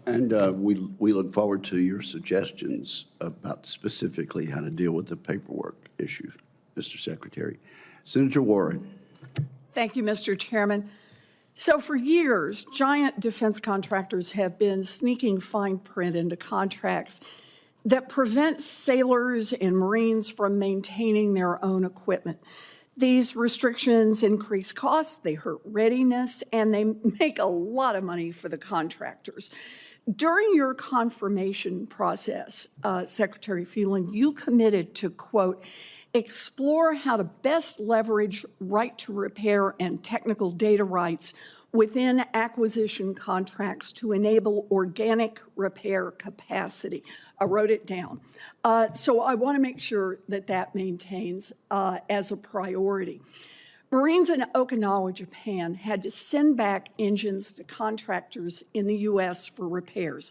And we look forward to your suggestions about specifically how to deal with the paperwork issue, Mr. Secretary. Senator Warren. Thank you, Mr. Chairman. So for years, giant defense contractors have been sneaking fine print into contracts that prevents sailors and Marines from maintaining their own equipment. These restrictions increase costs, they hurt readiness, and they make a lot of money for the contractors. During your confirmation process, Secretary Phelan, you committed to, quote, explore how to best leverage right to repair and technical data rights within acquisition contracts to enable organic repair capacity. I wrote it down. So I want to make sure that that maintains as a priority. Marines in Okinawa, Japan had to send back engines to contractors in the U.S. for repairs,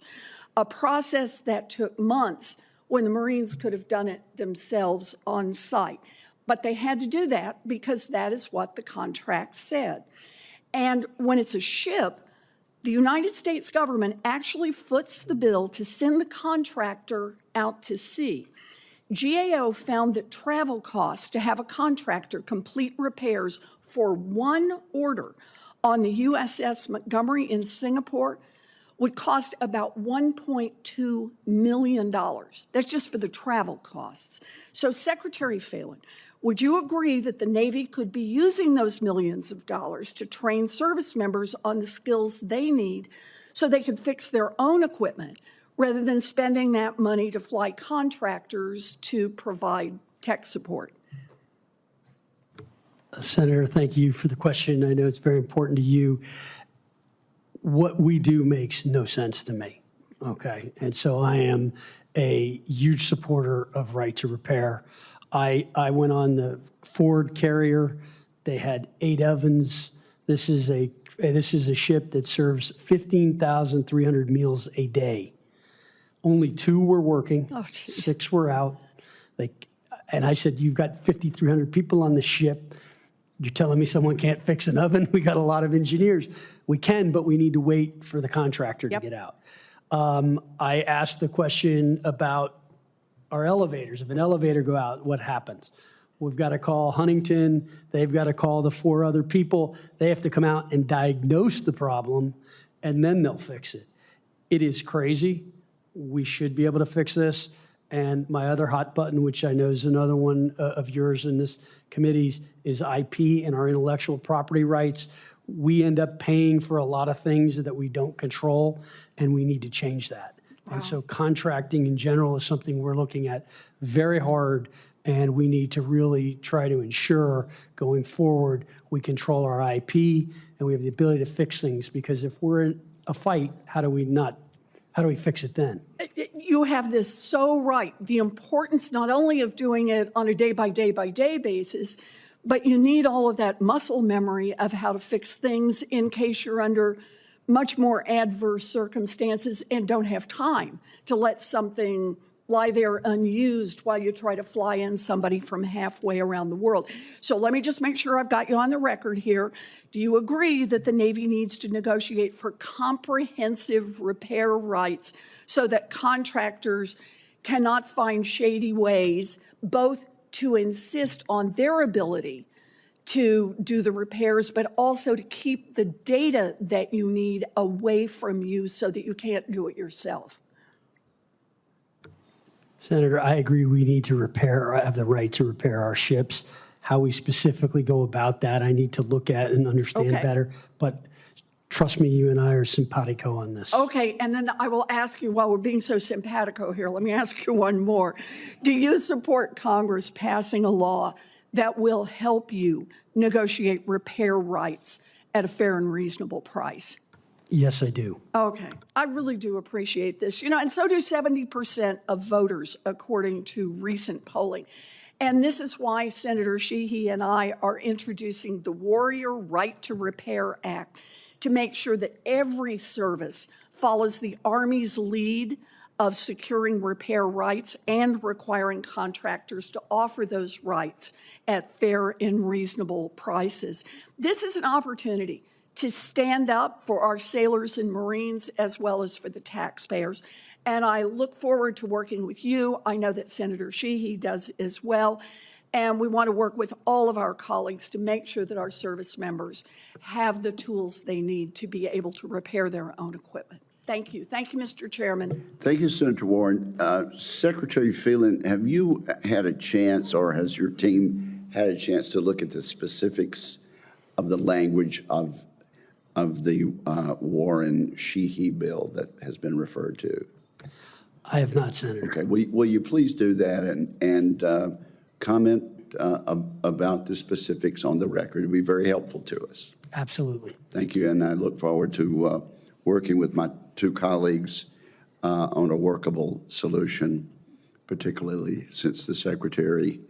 a process that took months when the Marines could have done it themselves on site. But they had to do that because that is what the contract said. And when it's a ship, the United States government actually foots the bill to send the contractor out to sea. GAO found that travel costs to have a contractor complete repairs for one order on the USS Montgomery in Singapore would cost about $1.2 million. That's just for the travel costs. So Secretary Phelan, would you agree that the Navy could be using those millions of dollars to train service members on the skills they need so they could fix their own equipment rather than spending that money to fly contractors to provide tech support? Senator, thank you for the question. I know it's very important to you. What we do makes no sense to me, okay? And so I am a huge supporter of right to repair. I went on the Ford carrier. They had 8 ovens. This is a ship that serves 15,300 meals a day. Only 2 were working, 6 were out. And I said, you've got 5,300 people on the ship. You're telling me someone can't fix an oven? We got a lot of engineers. We can, but we need to wait for the contractor to get out. I asked the question about our elevators. If an elevator go out, what happens? We've got to call Huntington. They've got to call the 4 other people. They have to come out and diagnose the problem, and then they'll fix it. It is crazy. We should be able to fix this. And my other hot button, which I know is another one of yours in this committee's, is IP and our intellectual property rights. We end up paying for a lot of things that we don't control, and we need to change that. Wow. And so contracting in general is something we're looking at very hard, and we need to really try to ensure going forward we control our IP and we have the ability to fix things, because if we're in a fight, how do we fix it then? You have this so right. The importance not only of doing it on a day-by-day basis, but you need all of that muscle memory of how to fix things in case you're under much more adverse circumstances and don't have time to let something lie there unused while you try to fly in somebody from halfway around the world. So let me just make sure I've got you on the record here. Do you agree that the Navy needs to negotiate for comprehensive repair rights so that contractors cannot find shady ways, both to insist on their ability to do the repairs, but also to keep the data that you need away from you so that you can't do it yourself? Senator, I agree we need to have the right to repair our ships. How we specifically go about that, I need to look at and understand better. But trust me, you and I are simpatico on this. Okay, and then I will ask you, while we're being so simpatico here, let me ask you one more. Do you support Congress passing a law that will help you negotiate repair rights at a fair and reasonable price? Yes, I do. Okay. I really do appreciate this. You know, and so do 70% of voters, according to recent polling. And this is why Senator Sheehy and I are introducing the Warrior Right to Repair Act to make sure that every service follows the Army's lead of securing repair rights and requiring contractors to offer those rights at fair and reasonable prices. This is an opportunity to stand up for our sailors and Marines as well as for the taxpayers. And I look forward to working with you. I know that Senator Sheehy does as well. And we want to work with all of our colleagues to make sure that our service members have the tools they need to be able to repair their own equipment. Thank you. Thank you, Mr. Chairman. Thank you, Senator Warren. Secretary Phelan, have you had a chance, or has your team had a chance to look at the specifics of the language of the Warren-Sheehy bill that has been referred to? I have not, Senator. Okay. Will you please do that and comment about the specifics on the record? It would be very helpful to us. Absolutely. Thank you, and I look forward to working with my two colleagues on a workable solution, particularly since the Secretary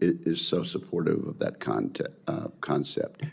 is so supportive of that concept.